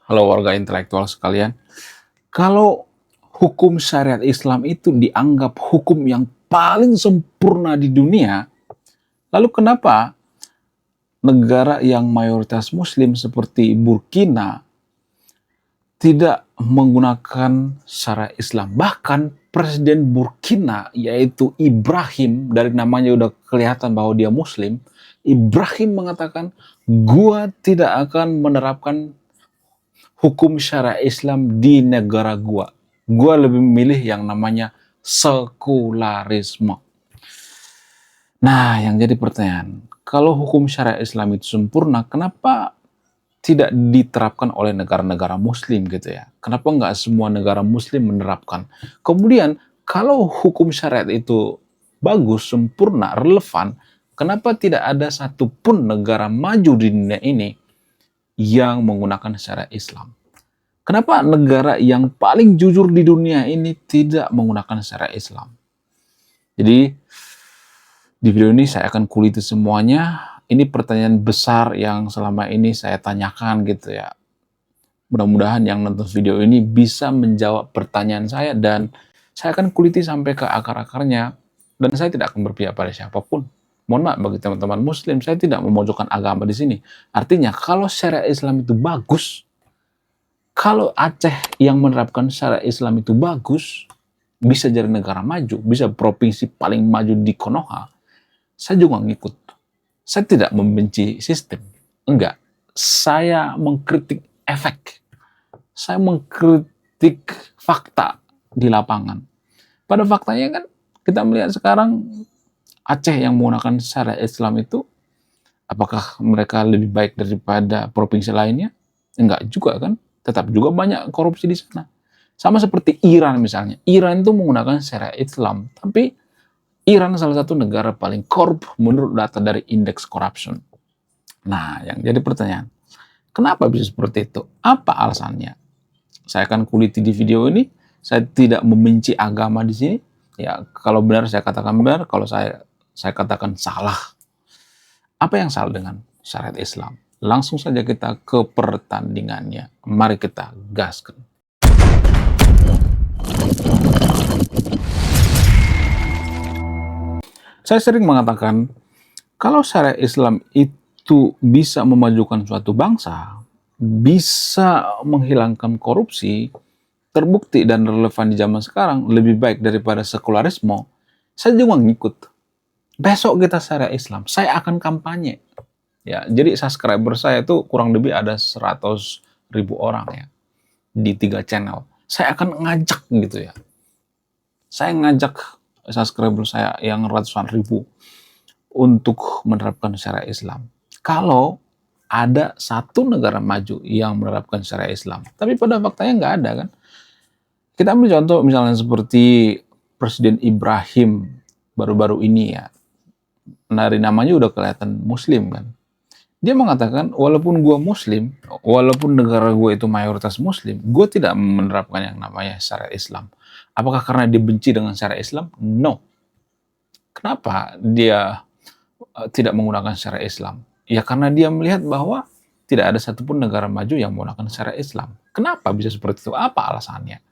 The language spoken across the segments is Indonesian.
Halo warga intelektual sekalian, kalau hukum syariat Islam itu dianggap hukum yang paling sempurna di dunia, lalu kenapa negara yang mayoritas muslim seperti Burkina tidak menggunakan syariat Islam? Bahkan Presiden Burkina, yaitu Ibrahim, dari namanya udah kelihatan bahwa dia muslim, Ibrahim mengatakan, gua tidak akan menerapkan hukum syariat Islam di negara gua. Gua lebih memilih yang namanya sekularisme. Nah, yang jadi pertanyaan, kalau hukum syariat Islam itu sempurna, kenapa tidak diterapkan oleh negara-negara muslim gitu ya? Kenapa nggak semua negara muslim menerapkan? Kemudian, kalau hukum syariat itu bagus, sempurna, relevan, kenapa tidak ada satupun negara maju di dunia ini yang menggunakan syariat Islam? Kenapa negara yang paling jujur di dunia ini tidak menggunakan syariat Islam? Jadi, di video ini saya akan kuliti semuanya. Ini pertanyaan besar yang selama ini saya tanyakan gitu ya. Mudah-mudahan yang nonton video ini bisa menjawab pertanyaan saya dan saya akan kuliti sampai ke akar-akarnya dan saya tidak akan berpihak pada siapapun. Mohon maaf bagi teman-teman muslim, saya tidak memojokkan agama di sini. Artinya kalau syariat Islam itu bagus, kalau Aceh yang menerapkan syariat Islam itu bagus, bisa jadi negara maju, bisa provinsi paling maju di Konoha, saya juga ngikut. Saya tidak membenci sistem. Enggak. Saya mengkritik efek. Saya mengkritik fakta di lapangan. Pada faktanya kan, kita melihat sekarang Aceh yang menggunakan syariat Islam itu, apakah mereka lebih baik daripada provinsi lainnya? Enggak juga kan. Tetap juga banyak korupsi di sana. Sama seperti Iran misalnya. Iran itu menggunakan syariat Islam. Tapi Iran salah satu negara paling korup menurut data dari Indeks Corruption. Nah, yang jadi pertanyaan, kenapa bisa seperti itu? Apa alasannya? Saya akan kuliti di video ini. Saya tidak membenci agama di sini. Ya, kalau benar saya katakan benar, kalau saya katakan salah. Apa yang salah dengan syariat Islam? Langsung saja kita ke pertandingannya. Mari kita gaskan. Saya sering mengatakan, kalau syariat Islam itu bisa memajukan suatu bangsa, bisa menghilangkan korupsi, terbukti dan relevan di zaman sekarang, lebih baik daripada sekularisme, saya juga ngikut. Besok kita syariat Islam, saya akan kampanye. Ya, jadi subscriber saya itu kurang lebih ada 100.000 orang ya, di 3 channel. Saya akan ngajak gitu ya. Saya ngajak subscriber saya yang ratusan ribu untuk menerapkan syariat Islam. Kalau ada satu negara maju yang menerapkan syariat Islam, tapi pada faktanya nggak ada kan. Kita ambil contoh misalnya seperti Presiden Ibrahim baru-baru ini ya, dari namanya udah kelihatan Muslim kan. Dia mengatakan, walaupun gue Muslim, walaupun negara gue itu mayoritas Muslim, gue tidak menerapkan yang namanya syariat Islam. Apakah karena dia benci dengan syariat Islam? No. Kenapa dia tidak menggunakan syariat Islam? Ya karena dia melihat bahwa tidak ada satupun negara maju yang menggunakan syariat Islam. Kenapa bisa seperti itu? Apa alasannya?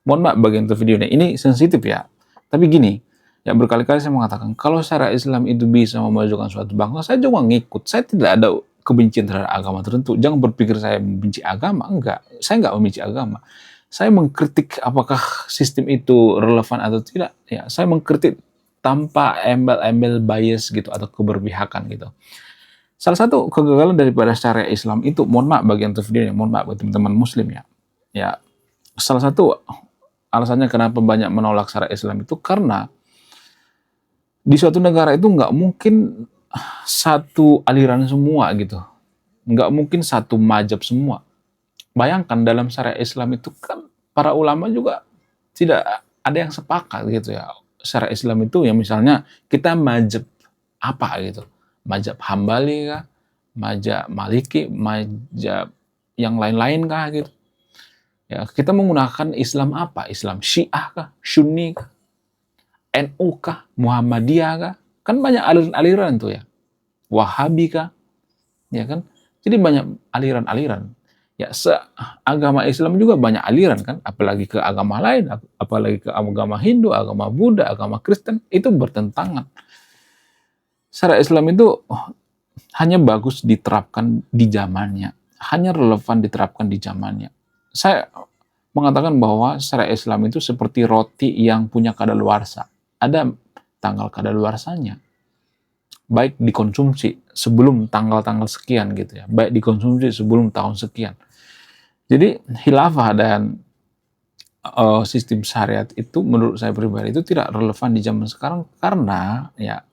Mohon maaf bagian untuk videonya. Ini sensitif ya. Tapi gini, yang berkali-kali saya mengatakan, kalau syariat Islam itu bisa memajukan suatu bangsa, saya juga ngikut. Saya tidak ada kebencian terhadap agama tertentu. Jangan berpikir saya membenci agama. Enggak. Saya enggak membenci agama. Saya mengkritik apakah sistem itu relevan atau tidak. Ya, saya mengkritik tanpa embel-embel bias gitu atau keberpihakan gitu. Salah satu kegagalan daripada syariat Islam itu, mohon maaf bagian untuk videonya, mohon maaf buat teman-teman muslim ya. Ya, salah satu alasannya kenapa banyak menolak syariat Islam itu karena di suatu negara itu nggak mungkin satu aliran semua gitu. Nggak mungkin satu mazhab semua. Bayangkan dalam syariat Islam itu kan para ulama juga tidak ada yang sepakat gitu ya. Syariat Islam itu ya misalnya kita mazhab apa gitu. Mazhab Hambali kah? Mazhab Maliki? Mazhab yang lain-lain kah gitu. Ya, kita menggunakan Islam apa? Islam Syiah kah? Sunni kah? NU kah? Muhammadiyah kah? Kan banyak aliran-aliran tuh ya. Wahabi kah? Ya kan? Jadi banyak aliran-aliran. Ya, agama Islam juga banyak aliran kan, apalagi ke agama lain, apalagi ke agama Hindu, agama Buddha, agama Kristen, itu bertentangan. Syariat Islam itu hanya bagus diterapkan di zamannya, hanya relevan diterapkan di zamannya. Saya mengatakan bahwa syariat Islam itu seperti roti yang punya kadaluarsa. Ada tanggal kadaluarsanya. Baik dikonsumsi sebelum tanggal-tanggal sekian gitu ya. Baik dikonsumsi sebelum tahun sekian. Jadi khilafah dan sistem syariat itu menurut saya pribadi itu tidak relevan di zaman sekarang karena ya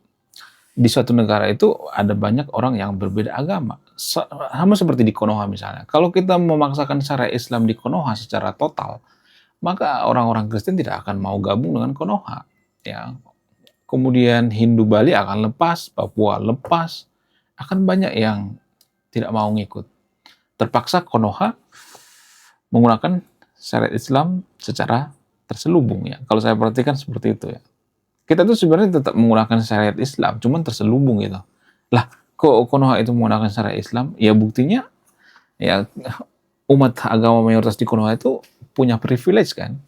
di suatu negara itu ada banyak orang yang berbeda agama. Sama seperti di Konoha misalnya. Kalau kita memaksakan syariat Islam di Konoha secara total, maka orang-orang Kristen tidak akan mau gabung dengan Konoha. Ya. Kemudian Hindu Bali akan lepas, Papua lepas, akan banyak yang tidak mau ngikut. Terpaksa Konoha menggunakan syariat Islam secara terselubung ya. Kalau saya perhatikan seperti itu ya. Kita tuh sebenarnya tetap menggunakan syariat Islam, cuman terselubung gitu. Lah, kok Konoha itu menggunakan syariat Islam? Ya buktinya ya umat agama mayoritas di Konoha itu punya privilege kan.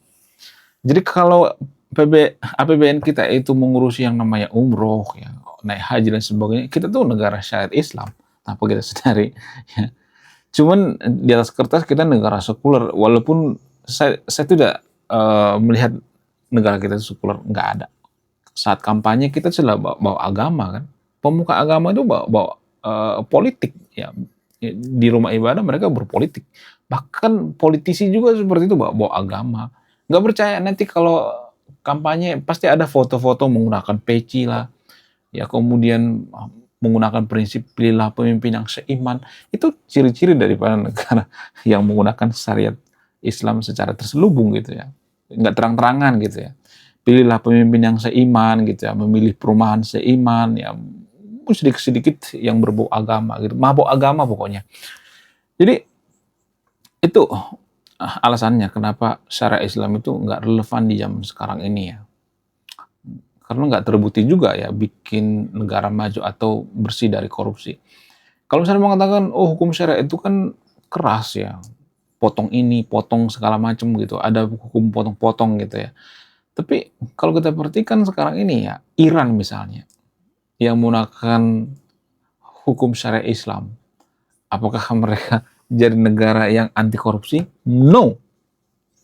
Jadi kalau APBN kita itu mengurusi yang namanya umroh, ya, naik haji dan sebagainya, kita tuh negara syariat Islam tanpa kita sadari. Ya. Cuman di atas kertas kita negara sekuler, walaupun saya tidak melihat negara kita sekuler, nggak ada. Saat kampanye kita selalu bawa agama kan, pemuka agama itu bawa politik ya. Di rumah ibadah mereka berpolitik, bahkan politisi juga seperti itu bawa agama. Nggak percaya nanti kalau kampanye pasti ada foto-foto menggunakan peci lah, ya kemudian menggunakan prinsip pilihlah pemimpin yang seiman. Itu ciri-ciri daripada negara yang menggunakan syariat Islam secara terselubung gitu ya, nggak terang-terangan gitu ya. Pilihlah pemimpin yang seiman gitu ya, memilih perumahan seiman ya, sedikit-sedikit yang berbau agama gitu, mabuk agama pokoknya. Jadi itu alasannya kenapa syariat Islam itu nggak relevan di zaman sekarang ini ya. Karena nggak terbukti juga ya bikin negara maju atau bersih dari korupsi. Kalau misalnya mengatakan, oh hukum syariat itu kan keras ya, potong ini, potong segala macam gitu, ada hukum potong-potong gitu ya. Tapi kalau kita perhatikan sekarang ini ya, Iran misalnya, yang menggunakan hukum syariat Islam, apakah mereka jadi negara yang anti korupsi? No.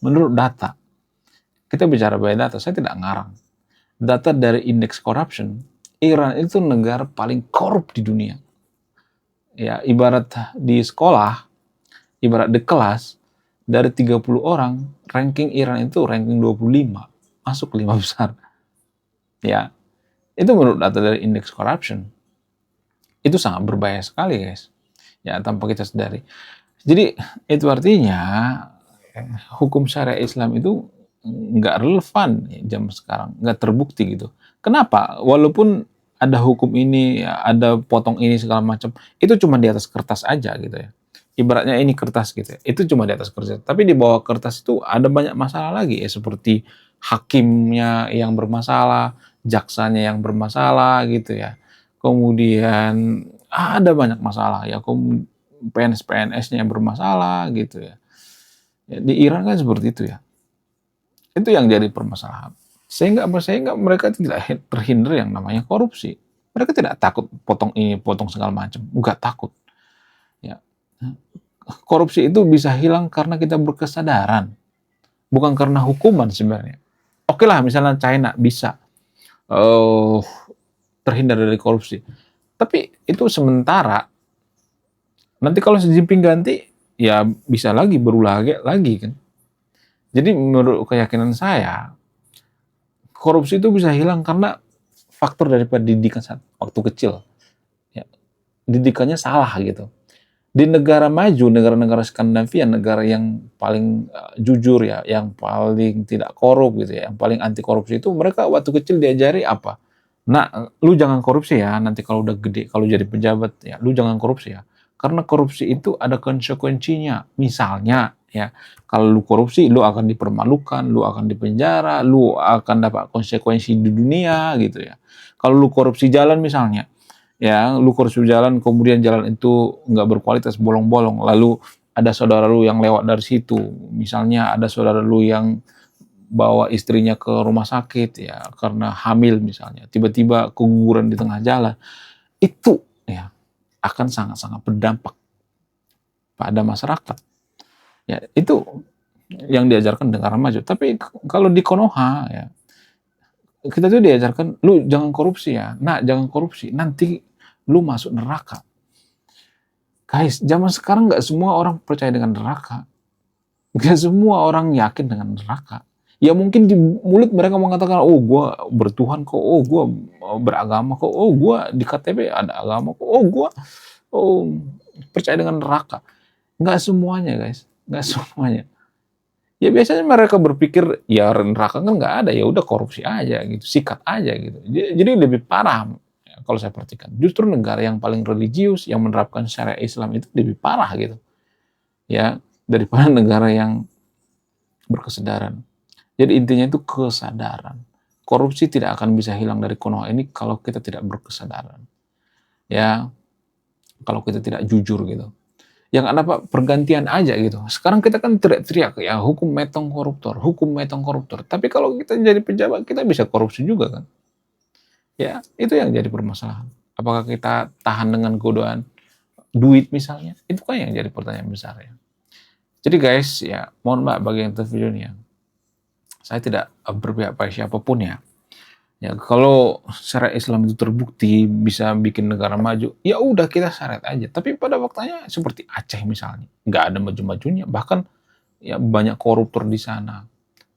Menurut data. Kita bicara by data, saya tidak ngarang. Data dari indeks corruption, Iran itu negara paling korup di dunia. Ya, ibarat di sekolah, ibarat di kelas, dari 30 orang, ranking Iran itu ranking 25. Masuk 5 besar. Ya, itu menurut data dari indeks corruption. Itu sangat berbahaya sekali, guys. Ya, tanpa kita sadari. Jadi, itu artinya hukum syariat Islam itu nggak relevan ya, zaman sekarang, nggak terbukti gitu. Kenapa? Walaupun ada hukum ini, ya, ada potong ini segala macam, itu cuma di atas kertas aja gitu ya. Ibaratnya ini kertas gitu ya, itu cuma di atas kertas. Tapi di bawah kertas itu ada banyak masalah lagi ya, seperti hakimnya yang bermasalah, jaksanya yang bermasalah gitu ya. Kemudian ada banyak masalah ya, PNS-PNS-nya yang bermasalah gitu ya. Ya. Di Iran kan seperti itu ya. Itu yang jadi permasalahan. Sehingga mereka tidak terhindar yang namanya korupsi. Mereka tidak takut potong ini, potong segala macam. Enggak takut. Ya. Korupsi itu bisa hilang karena kita berkesadaran. Bukan karena hukuman sebenarnya. Oke lah, misalnya China bisa terhindar dari korupsi. Tapi itu sementara. Nanti kalau Xi Jinping ganti, ya bisa lagi berulah lagi kan. Jadi menurut keyakinan saya, korupsi itu bisa hilang karena faktor daripada didikan saat waktu kecil. Ya, didikannya salah gitu. Di negara maju, negara-negara Skandinavia, negara yang paling jujur ya, yang paling tidak korup gitu ya, yang paling anti korupsi itu mereka waktu kecil diajari apa? Nah, lu jangan korupsi ya, nanti kalau udah gede, kalau jadi pejabat ya, lu jangan korupsi ya. Karena korupsi itu ada konsekuensinya. Misalnya ya, kalau lu korupsi, lu akan dipermalukan, lu akan dipenjara, lu akan dapat konsekuensi di dunia gitu ya. Kalau lu korupsi jalan misalnya, ya lu korupsi jalan, kemudian jalan itu nggak berkualitas, bolong-bolong, lalu ada saudara lu yang lewat dari situ, misalnya ada saudara lu yang bawa istrinya ke rumah sakit ya karena hamil misalnya, tiba-tiba keguguran di tengah jalan, itu ya akan sangat-sangat berdampak pada masyarakat. Ya, itu yang diajarkan negara maju. Tapi kalau di Konoha ya, kita tuh diajarkan lu jangan korupsi ya. Nah, jangan korupsi, nanti lu masuk neraka. Guys, zaman sekarang nggak semua orang percaya dengan neraka. Nggak semua orang yakin dengan neraka. Ya mungkin di mulut mereka mengatakan, oh gue bertuhan kok, oh gue beragama kok, oh gue di KTP ada agama kok, oh gue percaya dengan neraka. Nggak semuanya guys, nggak semuanya. Ya biasanya mereka berpikir ya neraka kan nggak ada, ya udah korupsi aja gitu, sikat aja gitu. Jadi lebih parah ya, kalau saya perhatikan. Justru negara yang paling religius yang menerapkan syariat Islam itu lebih parah gitu, ya daripada negara yang berkesadaran. Jadi intinya itu kesadaran. Korupsi tidak akan bisa hilang dari Konoha ini kalau kita tidak berkesadaran. Ya, kalau kita tidak jujur gitu. Yang ada apa pergantian aja gitu. Sekarang kita kan teriak-teriak ya hukum metong koruptor, hukum metong koruptor. Tapi kalau kita jadi pejabat kita bisa korupsi juga kan. Ya, itu yang jadi permasalahan. Apakah kita tahan dengan godaan duit misalnya? Itu kan yang jadi pertanyaan besar ya. Jadi guys, ya mohon maaf bagi yang video ini ya. Saya tidak berpihak pada siapapun ya. Ya kalau syariat Islam itu terbukti bisa bikin negara maju, ya udah kita syariat aja. Tapi pada faktanya seperti Aceh misalnya, nggak ada maju-majunya. Bahkan ya banyak koruptor di sana.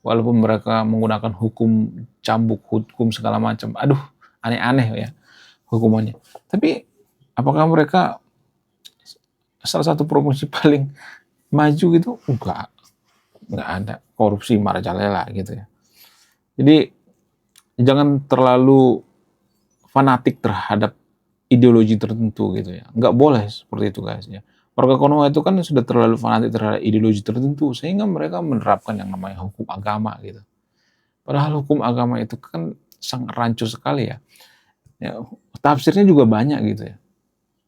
Walaupun mereka menggunakan hukum cambuk, hukum segala macam. Aduh, aneh-aneh ya hukumannya. Tapi apakah mereka salah satu provinsi paling maju gitu? Nggak ada korupsi marajalela gitu ya. Jadi jangan terlalu fanatik terhadap ideologi tertentu gitu ya. Nggak boleh seperti itu guys ya. Warga Konoha itu kan sudah terlalu fanatik terhadap ideologi tertentu sehingga mereka menerapkan yang namanya hukum agama gitu. Padahal hukum agama itu kan sangat rancu sekali ya. Ya, tafsirnya juga banyak gitu ya.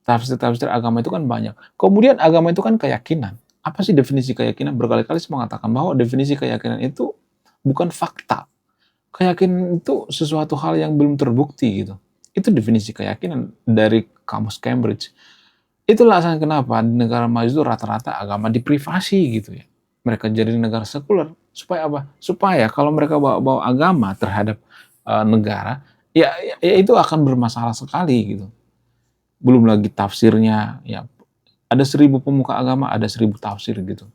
Tafsir-tafsir agama itu kan banyak. Kemudian agama itu kan keyakinan. Apa sih definisi keyakinan? Berkali-kali saya mengatakan bahwa definisi keyakinan itu bukan fakta. Keyakinan itu sesuatu hal yang belum terbukti gitu. Itu definisi keyakinan dari kamus Cambridge. Itulah alasan kenapa di negara maju itu rata-rata agama diprivasi gitu ya. Mereka jadi negara sekuler. Supaya apa? Supaya kalau mereka bawa agama terhadap negara, ya itu akan bermasalah sekali gitu. Belum lagi tafsirnya, ya ada 1000 pemuka agama, ada 1000 tafsir gitu.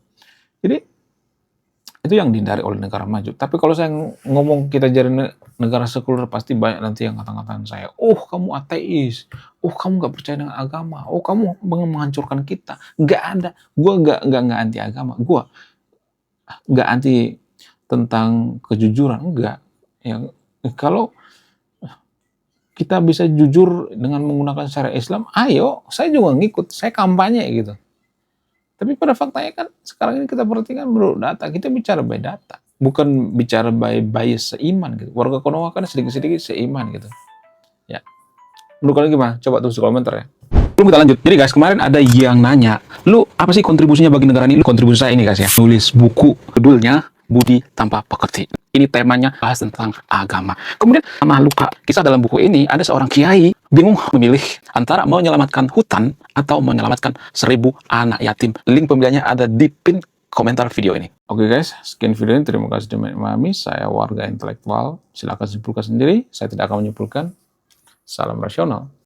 Jadi itu yang dihindari oleh negara maju. Tapi kalau saya ngomong kita jadi negara sekuler, pasti banyak nanti yang ngata-ngatain saya, oh kamu ateis, oh kamu nggak percaya dengan agama, oh kamu menghancurkan kita. Nggak ada, gue nggak anti agama, gue nggak anti tentang kejujuran, enggak. Ya, kalau kita bisa jujur dengan menggunakan syariat Islam, ayo, saya juga ngikut, saya kampanye gitu. Tapi pada faktanya kan sekarang ini kita perhatikan menurut data, kita bicara by data, bukan bicara by bias seiman gitu. Warga Konoha kan sedikit-sedikit seiman gitu. Ya. Menurut kalian gimana? Coba tulis di komentar ya. Belum kita lanjut. Jadi guys, kemarin ada yang nanya, lu apa sih kontribusinya bagi negara ini? Kontribusi saya ini guys ya, nulis buku judulnya Budi Tanpa Pekerti. Ini temanya bahas tentang agama. Kemudian sama lupa, kisah dalam buku ini ada seorang kiai bingung memilih antara mau menyelamatkan hutan atau menyelamatkan 1000 anak yatim. Link pembeliannya ada di pin komentar video ini. Oke guys, sekian video ini. Terima kasih sudah memahami. Saya warga intelektual. Silakan simpulkan sendiri. Saya tidak akan menyimpulkan. Salam rasional.